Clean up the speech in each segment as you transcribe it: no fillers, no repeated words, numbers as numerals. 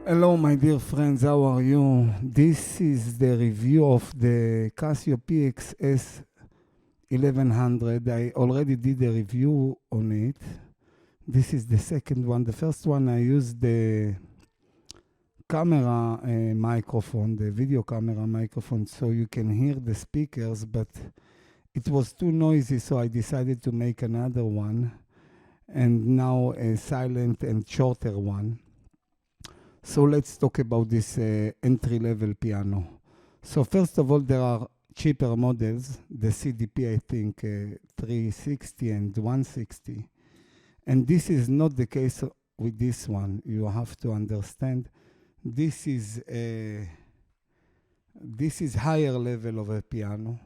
Hello, my dear friends, how are you? This is the review of the Casio PXS 1100. I already did a review on it. This is the second one. The first one I used the camera microphone, the video camera microphone, so you can hear the speakers, but it was too noisy, so I decided to make another one, and now a silent and shorter one. So let's talk about this entry-level piano. So first of all, there are cheaper models, the CDP, I think, 360 and 160. And this is not the case with this one. You have to understand, this is higher level of a piano.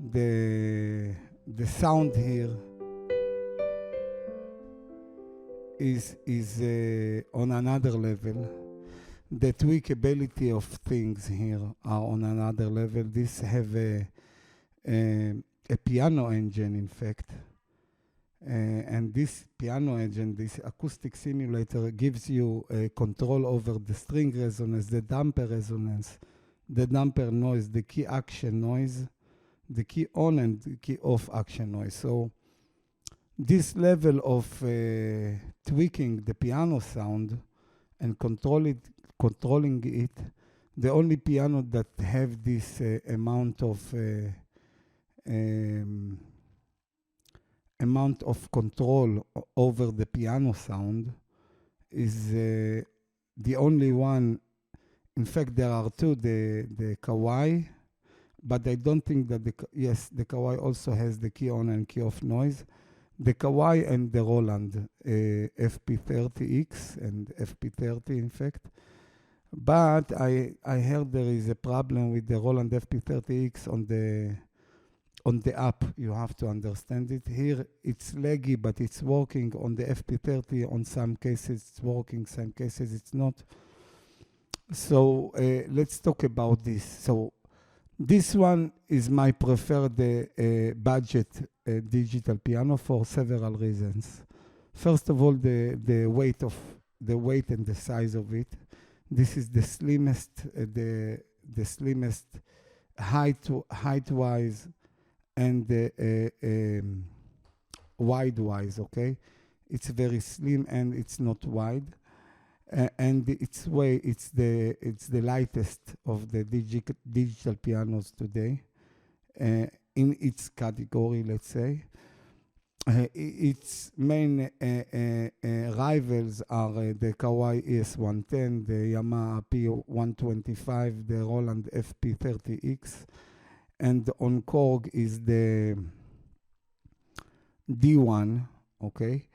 The sound here is on another level. The tweakability of things here are on another level. This have a piano engine, in fact. And this piano engine, this acoustic simulator, gives you control over the string resonance, the damper resonance, the damper noise, the key action noise, the key on and the key off action noise. So this level of tweaking the piano sound and controlling it, the only piano that have this amount of control over the piano sound is the only one. In fact, there are two, the Kawai, but I don't think that the Kawai also has the key on and key off noise. The Kawai and the Roland FP30X and FP30, in fact. But I heard there is a problem with the Roland FP30X on the app. You have to understand it. Here it's laggy, but it's working. On the FP30, on some cases it's working, some cases it's not. So let's talk about this. So this one is my preferred budget digital piano for several reasons. First of all, the weight and the size of it. This is the slimmest, the slimmest height-wise and wide-wise. Okay, it's very slim and it's not wide. And it's the lightest of the digital pianos today, in its category, let's say. Its main rivals are the Kawai S1100, the Yamaha P125, the Roland FP30X, and on Korg is the D1, okay?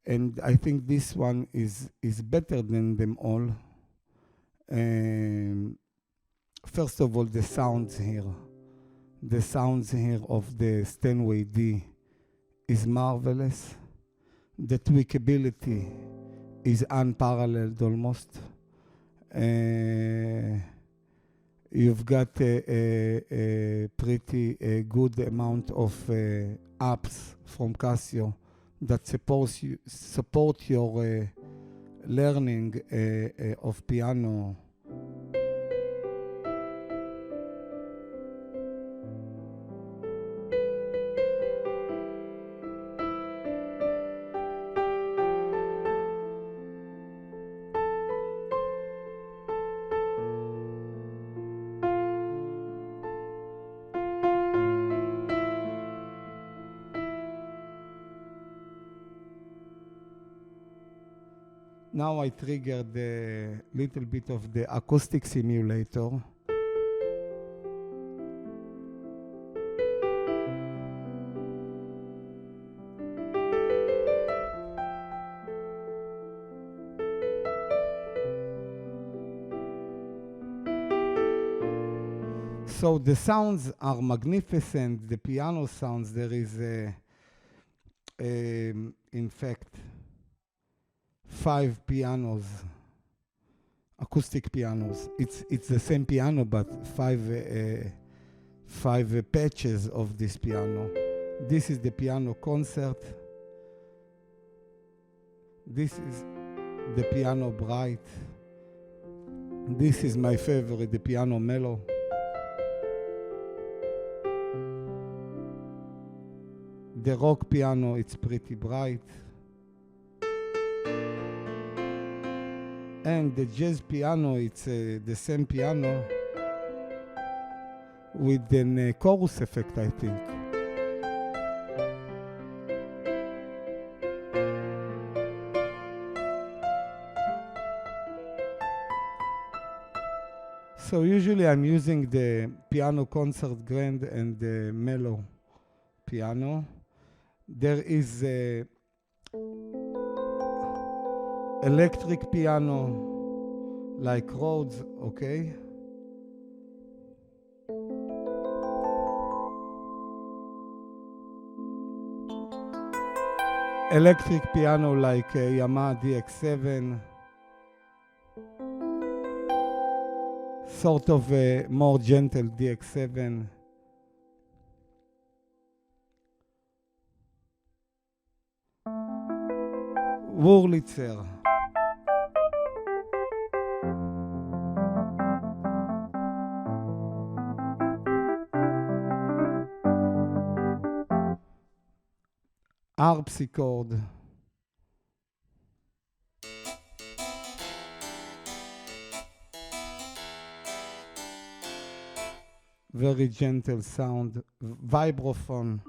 And I think this one is better than them all. First of all, the sounds here. The sounds here of the Steinway D is marvelous. The tweakability is unparalleled almost. You've got a pretty good amount of apps from Casio that support your learning of piano. Now I triggered a little bit of the acoustic simulator. So the sounds are magnificent, the piano sounds. There is, in fact, 5 pianos, acoustic pianos. It's the same piano, but 5 patches of this piano. This is the piano concert. This is the piano bright. This is my favorite, the piano mellow. The rock piano, it's pretty bright. And the jazz piano, it's the same piano with a chorus effect, I think. So usually I'm using the piano concert grand and the mellow piano. There is a electric piano like Rhodes, okay? Electric piano like Yamaha DX7. Sort of a more gentle DX7. Wurlitzer. Harpsichord. Very gentle sound. Vibraphone.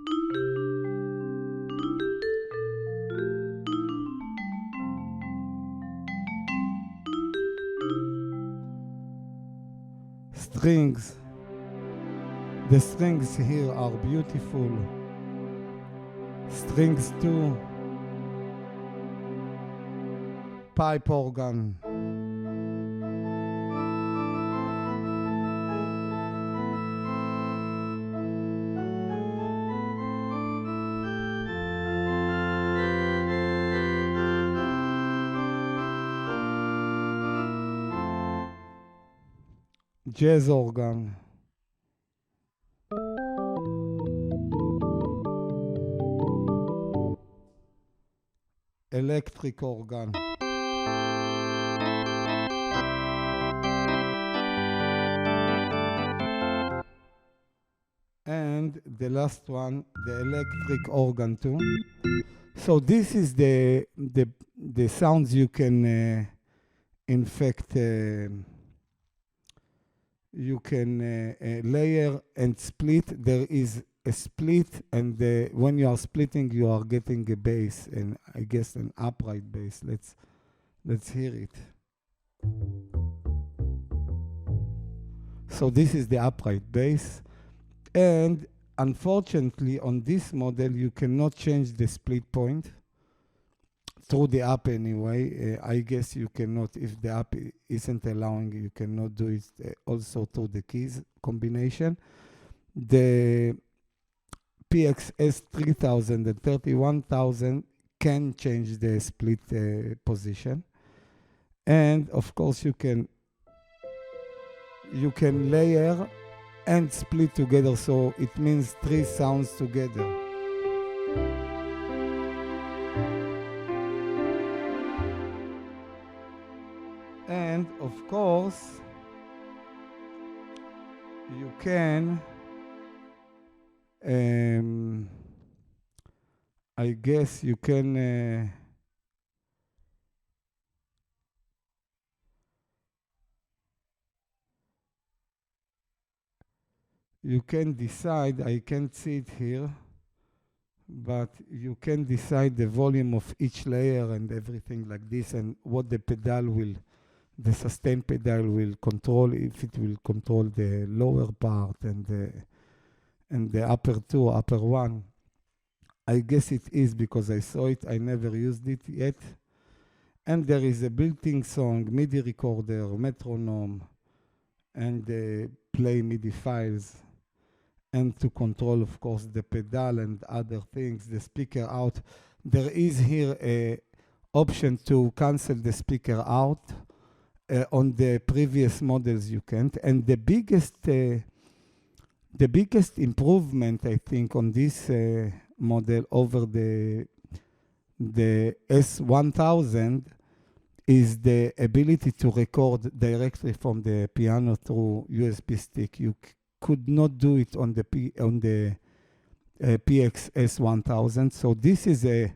Strings. The strings here are beautiful. Strings too. Pipe organ. Jazz organ. Electric organ. And the last one, the electric organ too. So this is the sounds you can, in fact, you can layer and split. There is a split, and when you are splitting, you are getting a bass, and I guess an upright bass. Let's hear it. So this is the upright bass, and unfortunately, on this model, you cannot change the split point through the app anyway. I guess you cannot, if the app isn't allowing, you cannot do it also through the keys combination. The PX S3000 and 31000 can change the split position. And of course, you can layer and split together, so it means 3 sounds together. And of course, you can I guess you can decide, I can't see it here, but you can decide the volume of each layer and everything like this, and what the pedal will, the sustain pedal will control, if it will control the lower part and the upper 2, upper 1. I guess it is because I saw it, I never used it yet. And there is a built-in song, MIDI recorder, metronome, and play MIDI files. And to control, of course, the pedal and other things, the speaker out. There is here an option to cancel the speaker out. On the previous models you can't. And the biggest improvement, I think, on this model over the S1100 is the ability to record directly from the piano through USB stick. You could not do it on the PX S1000. So this is a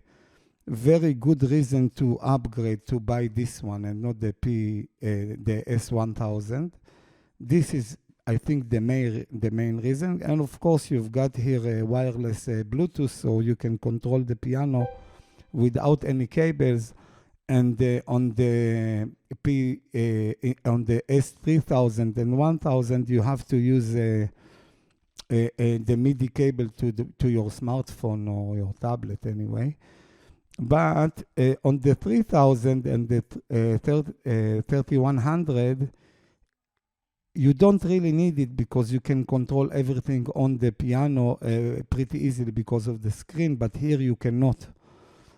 very good reason to upgrade, to buy this one and not the S1000. This is, I think, the main reason. And of course, you've got here a wireless Bluetooth, so you can control the piano without any cables. And on the S3000 and 1000, you have to use the MIDI cable to your smartphone or your tablet anyway. But on the 3000 and the 3100, you don't really need it because you can control everything on the piano pretty easily because of the screen, but here you cannot.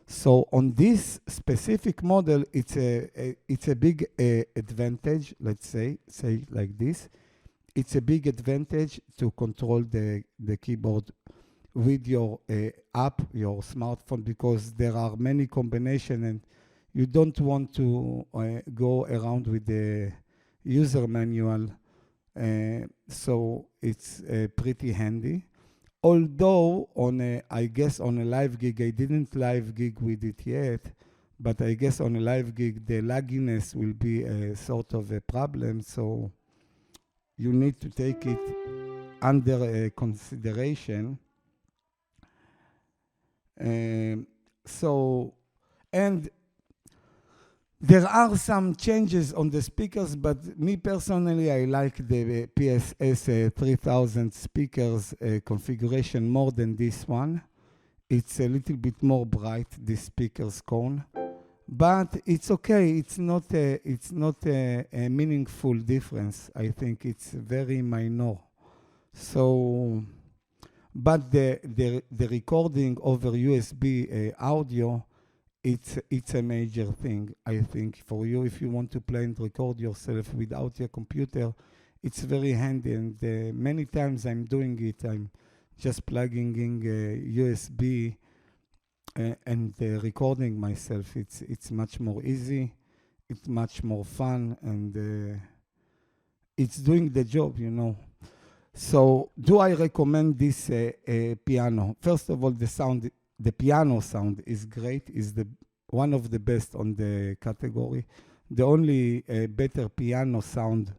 So on this specific model, it's a big advantage, let's say like this. It's a big advantage to control the keyboard with your app, your smartphone, because there are many combinations and you don't want to go around with the user manual. So it's pretty handy. Although I guess on a live gig, I didn't live gig with it yet, but I guess on a live gig, the lagginess will be a sort of a problem. So you need to take it under consideration. And there are some changes on the speakers, but me personally, I like the PSS 3000 speakers configuration more than this one. It's a little bit more bright, this speaker's cone, but it's okay. It's not a meaningful difference. I think it's very minor. So, but the recording over USB audio, it's a major thing, I think, for you. If you want to play and record yourself without your computer, it's very handy. And many times I'm doing it. I'm just plugging in USB and recording myself. It's much more easy. It's much more fun, and it's doing the job, you know. So, do I recommend this piano? First of all, the piano sound is great, is one of the best on the category. The only better piano sound,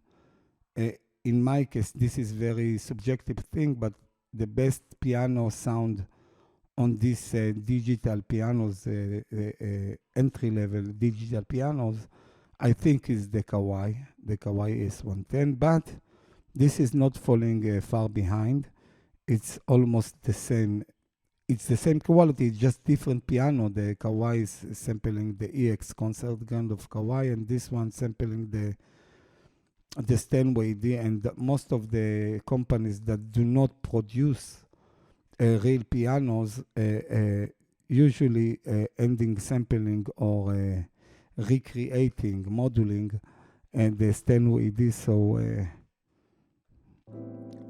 in my case, this is very subjective thing, but the best piano sound on these digital pianos, entry-level digital pianos, I think is the Kawai S110, but this is not falling far behind. It's almost the same. It's the same quality, just different piano. The Kawai is sampling the EX concert grand of Kawai, and this one sampling the Steinway D. And most of the companies that do not produce real pianos usually ending sampling or recreating, moduling, and they stand with this. So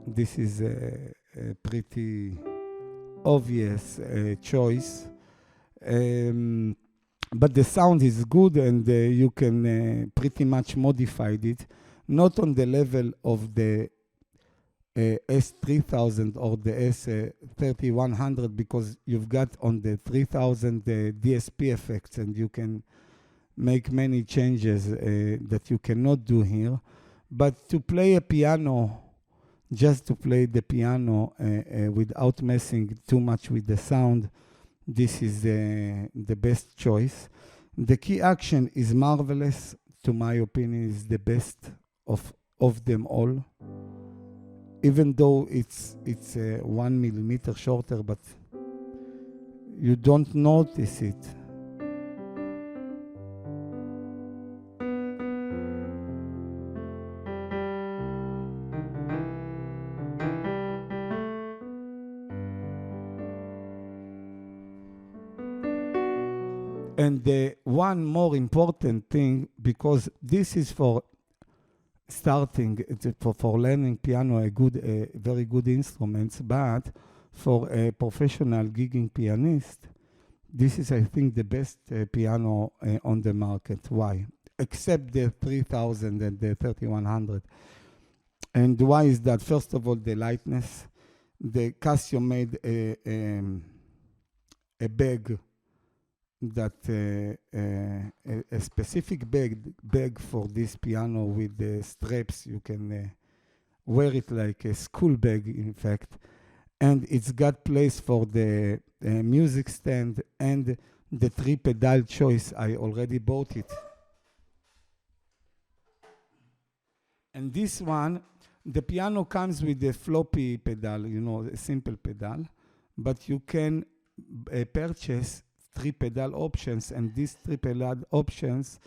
this is a pretty obvious choice. But the sound is good, and you can pretty much modify it, not on the level of the S3000 or the S3100, because you've got on the 3000 DSP effects, and you can make many changes that you cannot do here. But to play a piano, just to play the piano without messing too much with the sound, this is the best choice. The key action is marvelous. To my opinion, is the best of them all. Even though it's 1 millimeter shorter, but you don't notice it. And one more important thing, because this is for starting, for learning piano, a very good instruments, but for a professional gigging pianist, this is, I think, the best piano on the market. Why? Except the 3000 and the 3100. And why is that? First of all, the lightness. The Casio made a bag that a specific bag for this piano with the straps. You can wear it like a school bag, in fact. And it's got place for the music stand and the 3-pedal choice. I already bought it. And this one, the piano comes with a floppy pedal, a simple pedal, but you can purchase 3-pedal options, and these 3-pedal options,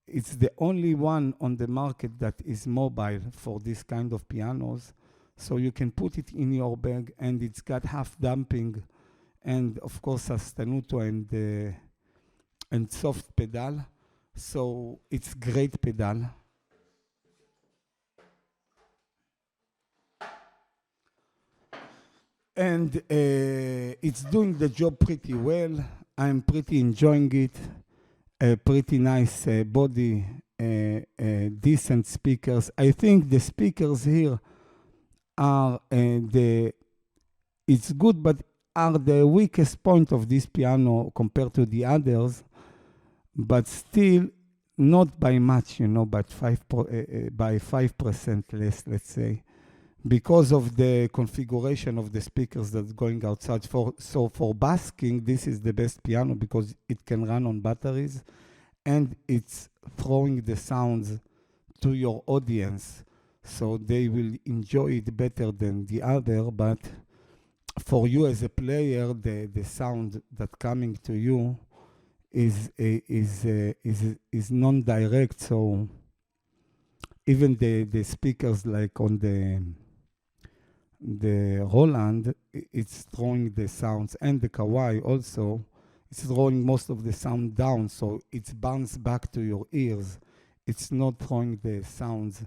it's the only one on the market that is mobile for this kind of pianos. So you can put it in your bag, and it's got half damping, and of course sostenuto and soft pedal. So it's great pedal. And it's doing the job pretty well. I'm pretty enjoying it. A pretty nice body, decent speakers. I think the speakers here are it's good, but are the weakest point of this piano compared to the others, but still not by much, but by 5% less, let's say, because of the configuration of the speakers that's going outside. So for basking, this is the best piano because it can run on batteries and it's throwing the sounds to your audience. So they will enjoy it better than the other, but for you as a player, the sound that coming to you is non-direct. So even the speakers like on the Roland, it's throwing the sounds, and the Kawai also, it's throwing most of the sound down, so it's bounced back to your ears. It's not throwing the sounds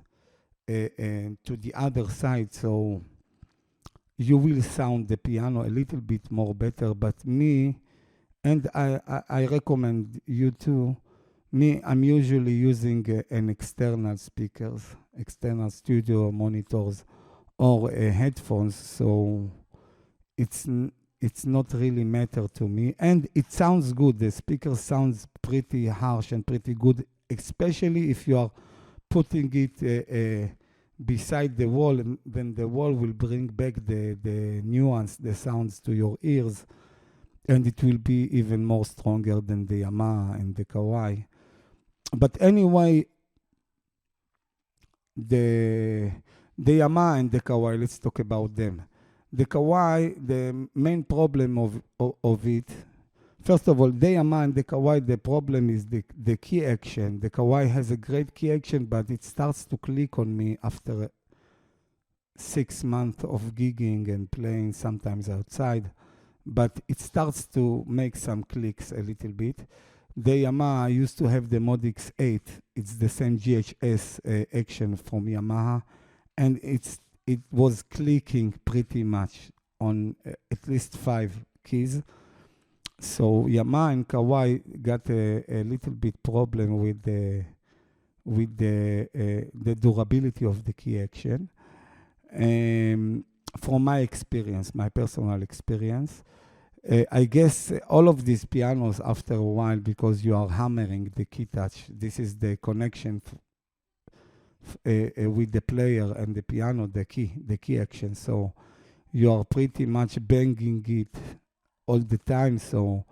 to the other side, so you will sound the piano a little bit more better. But me, and I recommend you too, I'm usually using an external speakers, external studio monitors, or headphones, so it's not really matter to me, and it sounds good. The speaker sounds pretty harsh and pretty good, especially if you are putting it beside the wall, and then the wall will bring back the nuance, the sounds to your ears, and it will be even more stronger than the Yamaha and the Kawai. But anyway, the Yamaha and the Kawai, let's talk about them. The Kawai, the main problem of it, first of all, the Yamaha and the Kawai, the problem is the key action. The Kawai has a great key action, but it starts to click on me after 6 months of gigging and playing sometimes outside. but it starts to make some clicks a little bit. The Yamaha used to have the Modix 8. It's the same GHS action from Yamaha, and it was clicking pretty much on at least 5 keys. So Yamaha and Kawai got a little bit problem with the durability of the key action. From my experience, my personal experience, I guess all of these pianos, after a while, because you are hammering the key touch, this is the connection with the player and the piano, the key action. So you are pretty much banging it all the time. So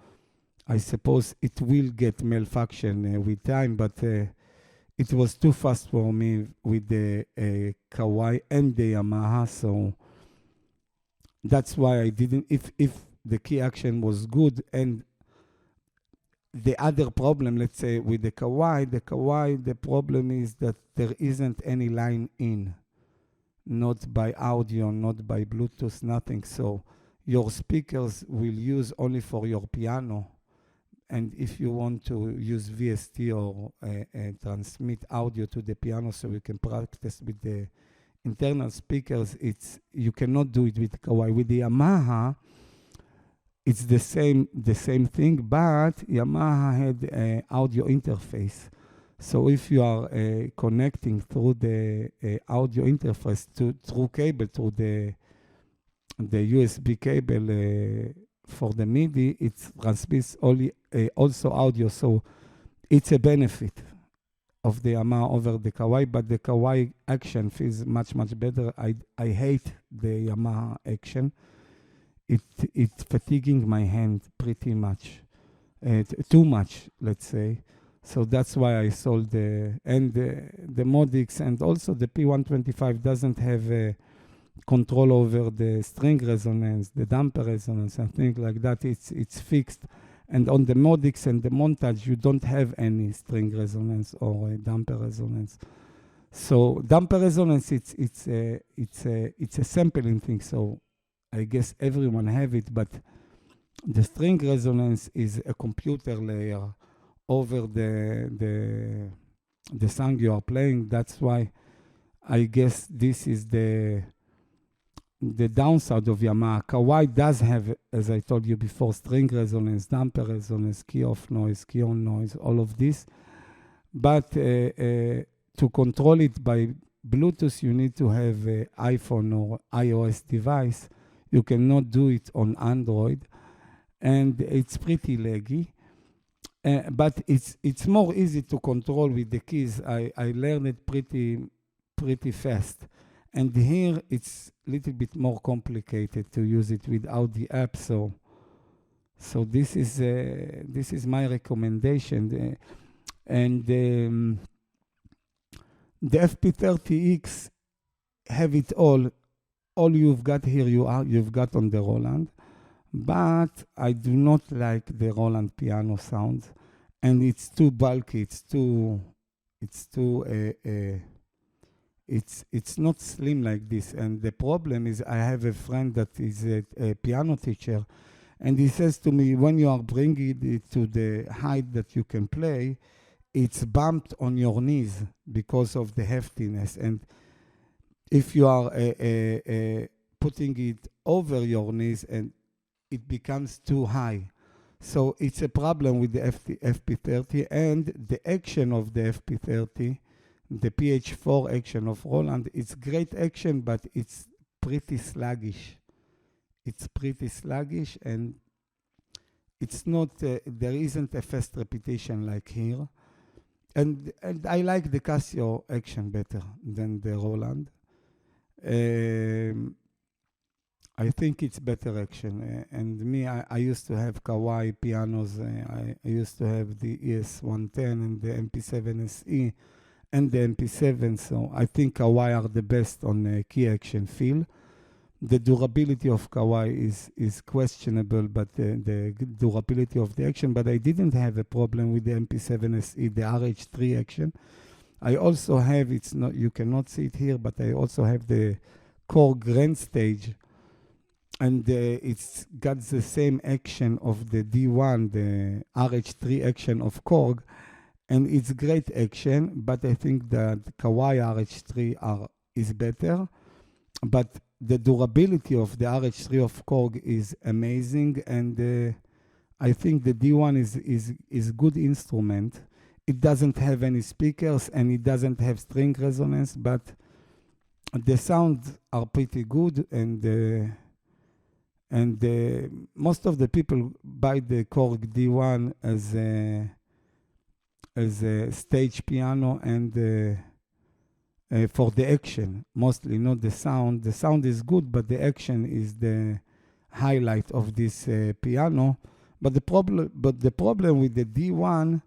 I suppose it will get malfunction with time, but it was too fast for me with the Kawai and the Yamaha. So that's why I didn't, if the key action was good. And the other problem, let's say, with the Kawai, the problem is that there isn't any line in, not by audio, not by Bluetooth, nothing. So your speakers will use only for your piano. And if you want to use VST or transmit audio to the piano so you can practice with the internal speakers, you cannot do it with Kawai. With the Yamaha, it's the same thing, but Yamaha had an audio interface. So if you are connecting through the audio interface through cable, through the USB cable for the MIDI, it transmits only also audio. So it's a benefit of the Yamaha over the Kawai, but the Kawai action feels much, much better. I hate the Yamaha action. It's fatiguing my hand pretty much, too much, let's say. So that's why I sold the Modix, and also the P125 doesn't have control over the string resonance, the damper resonance, and things like that. It's fixed. And on the Modix and the Montage, you don't have any string resonance or damper resonance. So damper resonance, it's a sampling thing. So I guess everyone have it, but the string resonance is a computer layer over the song you are playing. That's why I guess this is the downside of Yamaha. Kawai does have, as I told you before, string resonance, damper resonance, key off noise, key on noise, all of this. But to control it by Bluetooth, you need to have an iPhone or iOS device. You cannot do it on Android, and it's pretty laggy. But it's more easy to control with the keys. I learned it pretty fast. And here it's a little bit more complicated to use it without the app. So this is my recommendation. And the FP30X have it all. All you've got here, you've got on the Roland. But I do not like the Roland piano sound, and it's too bulky. It's not slim like this. And the problem is, I have a friend that is a piano teacher, and he says to me, when you are bringing it to the height that you can play, it's bumped on your knees because of the heftiness. And if you are putting it over your knees, and it becomes too high. So it's a problem with the FP30, and the action of the FP30, the PH4 action of Roland, it's great action, but it's pretty sluggish. And it's not, there isn't a fast repetition like here. And I like the Casio action better than the Roland. I think it's better action. And me, I used to have Kawai pianos. I used to have the S1100 and the MP7 SE and the MP7. So I think Kawai are the best on key action feel. The durability of Kawai is questionable, but the durability of the action. But I didn't have a problem with the MP7 SE, the RH3 action. I also have, it's not, you cannot see it here, but I also have the Core Grand Stage and it's got the same action of the D1, the RH3 action of Korg, and it's great action, but I think that Kawai RH3 is better, but the durability of the RH3 of Korg is amazing, and I think the D1 is good instrument. It doesn't have any speakers and it doesn't have string resonance, but the sounds are pretty good, and most of the people buy the Korg D1 as a stage piano and for the action, mostly, not the sound. The sound is good, but the action is the highlight of this piano. But the problem with the D1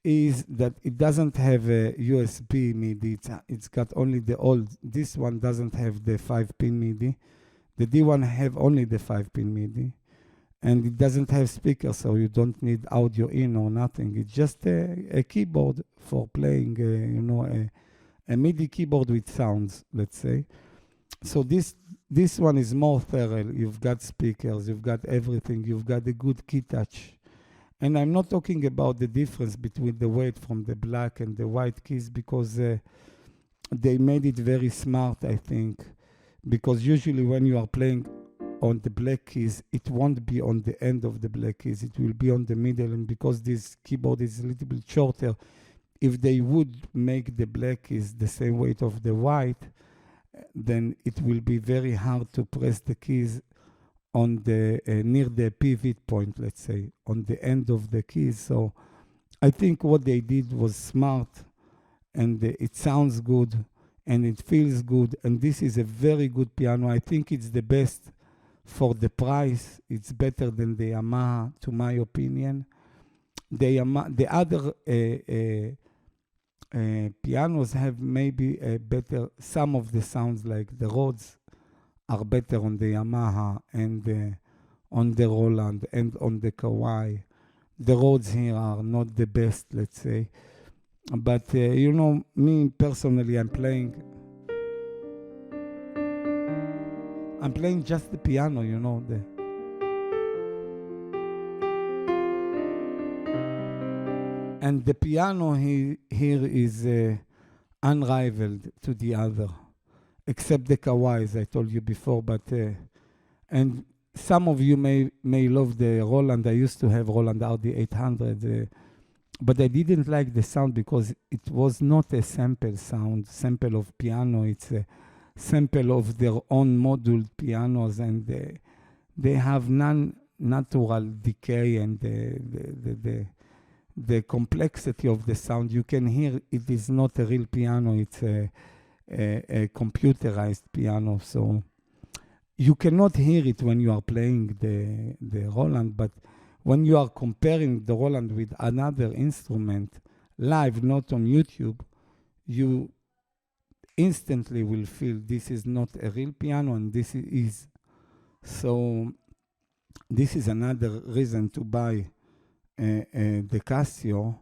is that it doesn't have a USB MIDI. It's got only the old. This one doesn't have the 5-pin MIDI. The D1 have only the 5-pin MIDI, and it doesn't have speakers, so you don't need audio in or nothing. It's just a keyboard for playing, a MIDI keyboard with sounds, let's say. So this one is more thorough. You've got speakers, you've got everything, you've got a good key touch. And I'm not talking about the difference between the weight from the black and the white keys, because they made it very smart, I think. Because usually when you are playing on the black keys, it won't be on the end of the black keys. It will be on the middle. And because this keyboard is a little bit shorter, if they would make the black keys the same weight of the white, then it will be very hard to press the keys on the near the pivot point, let's say, on the end of the keys. So I think what they did was smart, and it sounds good, and it feels good, and this is a very good piano. I think it's the best for the price. It's better than the Yamaha, to my opinion. The other pianos have maybe a better, some of the sounds, like the Rhodes are better on the Yamaha and on the Roland and on the Kawai. The Rhodes here are not the best, let's say. But, me personally, I'm playing just the piano, and the piano here is unrivaled to the other, except the Kawai, as I told you before. But and some of you may love the Roland. I used to have Roland RD800, but I didn't like the sound because it was not a sample of piano. It's a sample of their own moduled pianos, and they have non-natural decay, and the complexity of the sound. You can hear it is not a real piano. It's a computerized piano. So you cannot hear it when you are playing the Roland, but when you are comparing the Roland with another instrument live, not on YouTube, you instantly will feel this is not a real piano and this is. So this is another reason to buy the Casio.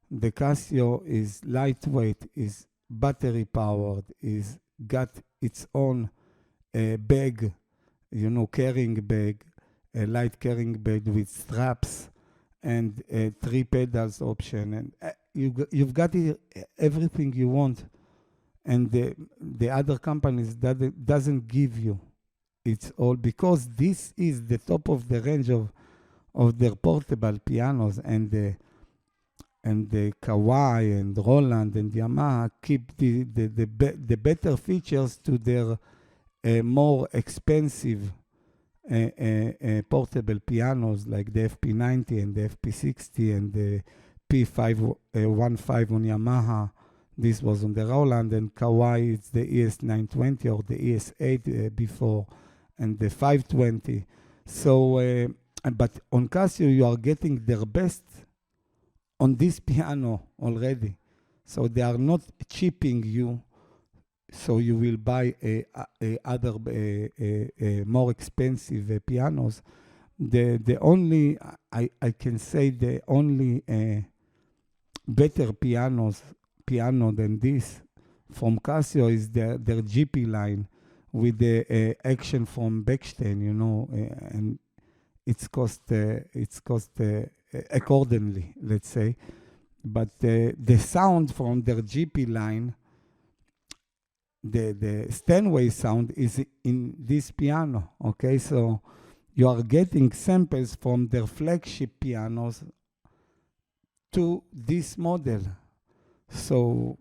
The Casio is lightweight, is battery powered, is got its own bag, carrying bag, a light carrying bag with straps and 3 pedals option, and you've got everything you want, and the other companies doesn't give you. It's all because this is the top of the range of their portable pianos, and the Kawai and Roland and Yamaha keep the better features to their more expensive portable pianos, like the FP90 and the FP60 and the P515 on Yamaha. This was on the Roland, and Kawai, it's the ES920 or the ES8 before, and the 520. So, but on Casio, you are getting their best on this piano already. So they are not cheaping you, so you will buy other more expensive pianos. The only, I can say the only better piano than this from Casio is their GP line, with the action from Bechstein, you know, and it's cost accordingly, let's say. But the sound from their GP line, the Steinway sound is in this piano, okay? So you are getting samples from their flagship pianos to this model. So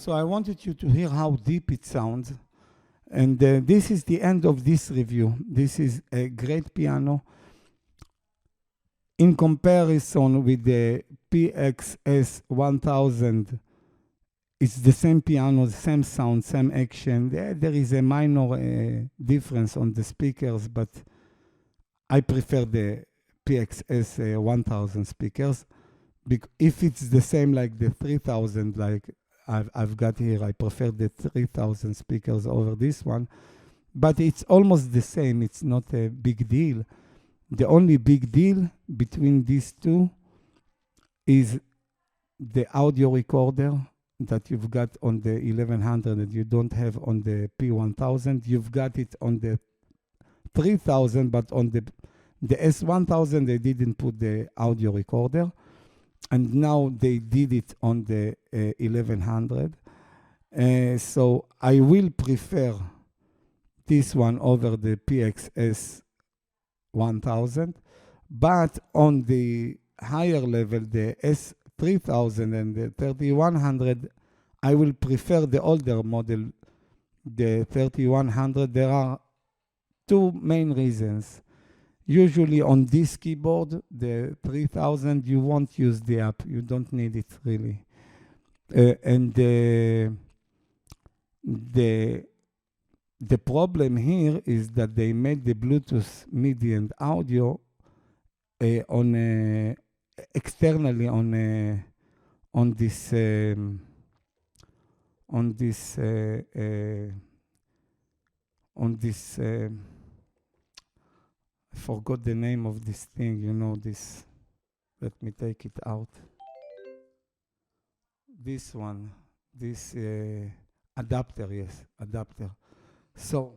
So I wanted you to hear how deep it sounds. And this is the end of this review. This is a great piano. In comparison with the PXS 1000, it's the same piano, same sound, same action. There is a minor difference on the speakers, but I prefer the PXS 1000 speakers. If it's the same like the 3000, like I've got here, I prefer the 3000 speakers over this one, but it's almost the same. It's not a big deal. The only big deal between these two is the audio recorder that you've got on the 1100 that you don't have on the P1000. You've got it on the 3000, but on the S1000 they didn't put the audio recorder. And now they did it on the 1100. So I will prefer this one over the PXS 1000. But on the higher level, the S3000 and the 3100, I will prefer the older model, the 3100. There are two main reasons. Usually on this keyboard, the 3000, you won't use the app. You don't need it really. And the problem here is that they made the Bluetooth MIDI and audio on externally on this. I forgot the name of this thing, you know, this. Let me take it out. This one, this adapter, yes, adapter. So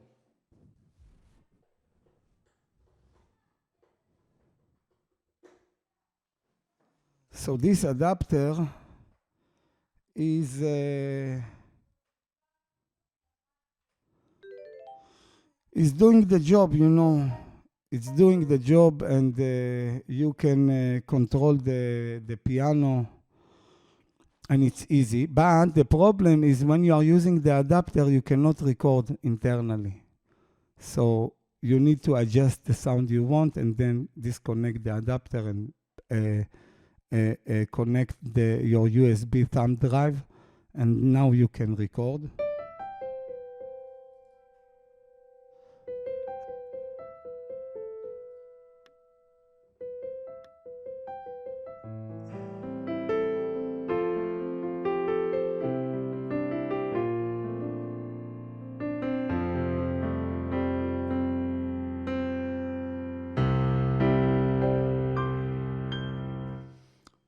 this adapter is doing the job, you know. It's doing the job, and you can control the piano, and it's easy. But the problem is when you are using the adapter, you cannot record internally. So you need to adjust the sound you want and then disconnect the adapter and connect your USB thumb drive, and now you can record.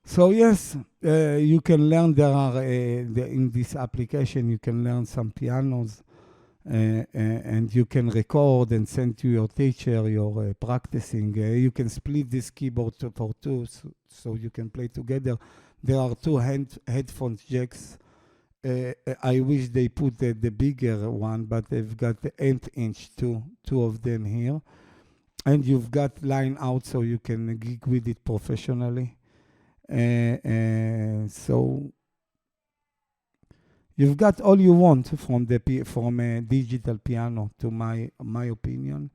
So yes, you can learn. There are in this application you can learn some pianos, and you can record and send to your teacher. You're practicing. You can split this keyboard for two, so you can play together. There are two headphone jacks. I wish they put the bigger one, but they've got the 8-inch two of them here, and you've got line out, so you can gig with it professionally. So you've got all you want from a digital piano, to my opinion.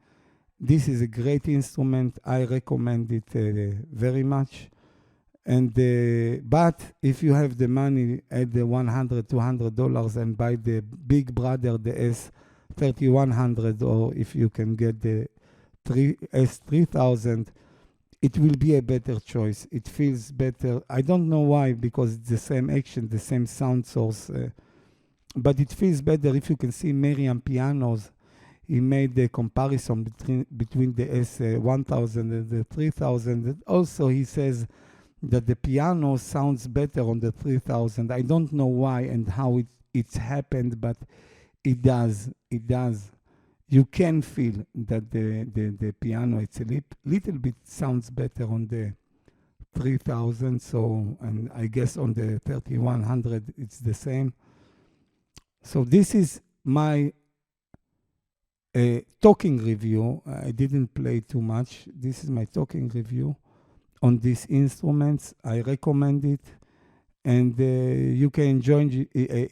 This is a great instrument. I recommend it very much. But if you have the money at the $100, $200 and buy the big brother, the S3100, or if you can get the S3000, it will be a better choice. It feels better. I don't know why, because it's the same action, the same sound source, but it feels better. If you can see Miriam pianos, he made the comparison between the S1000 and the 3000. And also, he says that the piano sounds better on the 3000. I don't know why and how it's happened, but it does. It does. You can feel that the piano, it's a little bit sounds better on the 3000. So, and I guess on the 3100, it's the same. So this is my talking review. I didn't play too much. This is my talking review on these instruments. I recommend it, and you can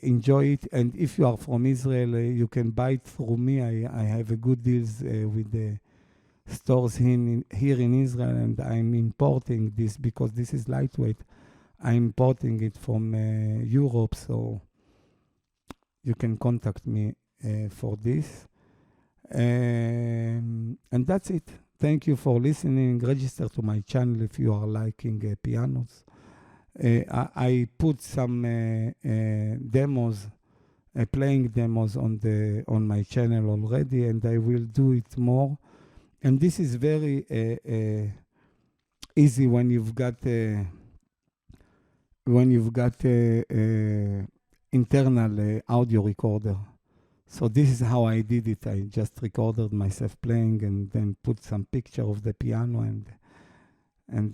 enjoy it. And if you are from Israel, you can buy it through me. I have a good deals with the stores here in Israel, and I'm importing this because this is lightweight. I'm importing it from Europe, so you can contact me for this. And that's it. Thank you for listening. Register to my channel if you are liking pianos. I put some demos, playing demos on my channel already, and I will do it more. And this is very easy when you've got internal audio recorder. So this is how I did it. I just recorded myself playing and then put some picture of the piano, and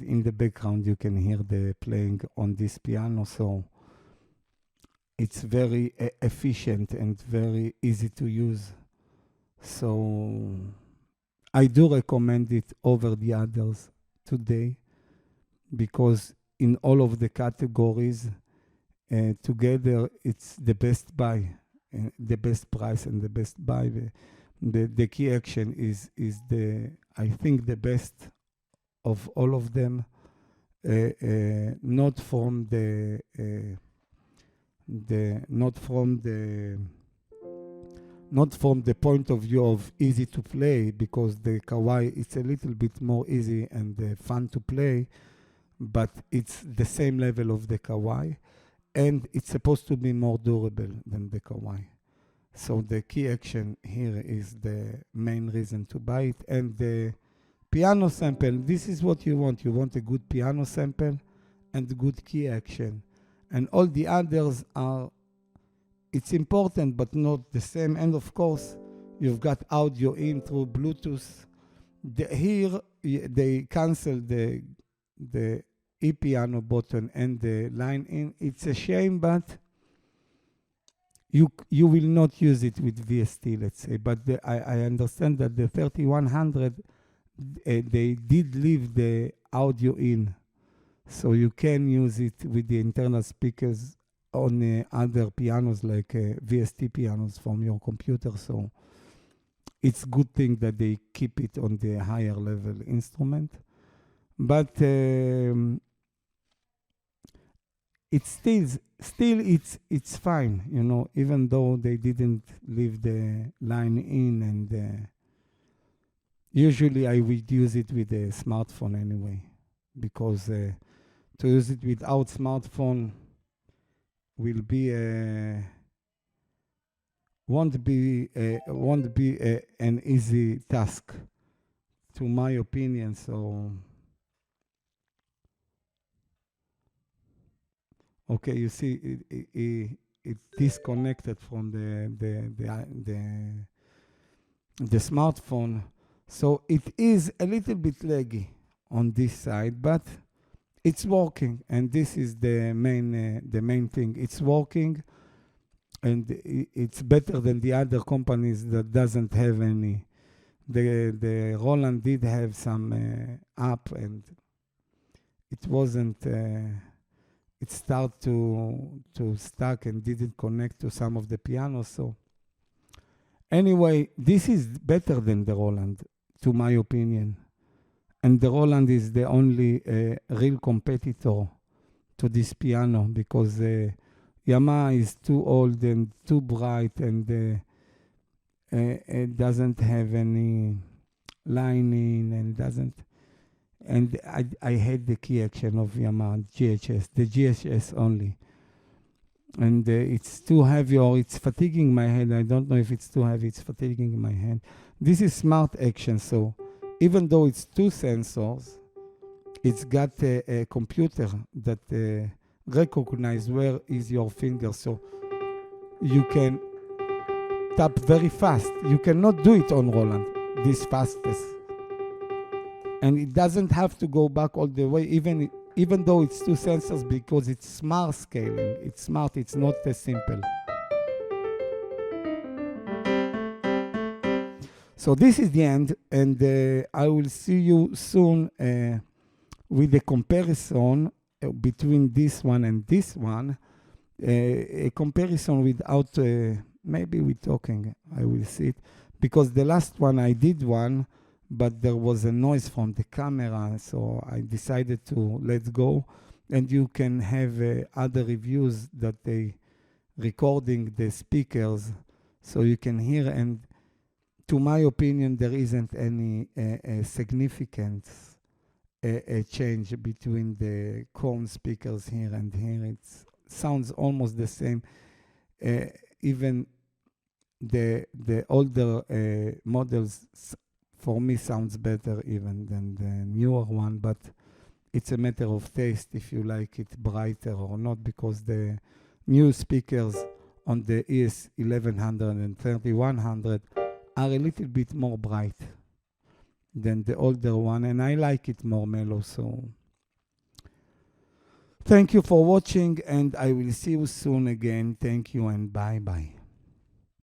in the background you can hear the playing on this piano. So it's very efficient and very easy to use. So I do recommend it over the others today, because in all of the categories together, it's the best buy. The best price and the best buy. The key action is I think the best of all of them, not from the point of view of easy to play, because the Kawai, it's a little bit more easy and fun to play, but it's the same level of the Kawai. And it's supposed to be more durable than the Kawai. So the key action here is the main reason to buy it. And the piano sample, this is what you want. You want a good piano sample and good key action. And all the others are, it's important, but not the same. And of course, you've got audio in through Bluetooth. Here, they cancel the e-piano button and the line in. It's a shame, but you will not use it with VST, let's say. But I understand that the 3100, they did leave the audio in, so you can use it with the internal speakers on other pianos, like VST pianos from your computer. So it's a good thing that they keep it on the higher level instrument. But it's still it's fine, you know, even though they didn't leave the line in. And usually I would use it with a smartphone anyway, because to use it without smartphone will be won't be an easy task, to my opinion. So okay, you see, it disconnected from the smartphone, so it is a little bit laggy on this side, but it's working, and this is the main thing. It's working, and it's better than the other companies that doesn't have any. The Roland did have some app, and it wasn't. It started to stuck and didn't connect to some of the pianos. So anyway, this is better than the Roland, to my opinion. And the Roland is the only real competitor to this piano, because Yamaha is too old and too bright, and it doesn't have any lining, and doesn't. And I hate the key action of Yamaha GHS, the GHS only. And it's too heavy, or it's fatiguing my hand. I don't know if it's too heavy, it's fatiguing my hand. This is smart action, so even though it's two sensors, it's got a computer that recognize where is your finger, so you can tap very fast. You cannot do it on Roland, this fastest. And it doesn't have to go back all the way, even though it's two sensors, because it's smart scaling. It's smart, it's not simple. So this is the end, and I will see you soon with the comparison between this one and this one. A comparison without, maybe with talking, I will see it. Because the last one I did one, but there was a noise from the camera, so I decided to let go. And you can have other reviews that they recording the speakers, so you can hear. And to my opinion, there isn't any significant change between the Korn speakers here and here. It sounds almost the same. Even the older models, for me, sounds better even than the newer one, but it's a matter of taste if you like it brighter or not, because the new speakers on the S1100 and 3100 are a little bit more bright than the older one, and I like it more mellow. So thank you for watching, and I will see you soon again. Thank you, and bye-bye.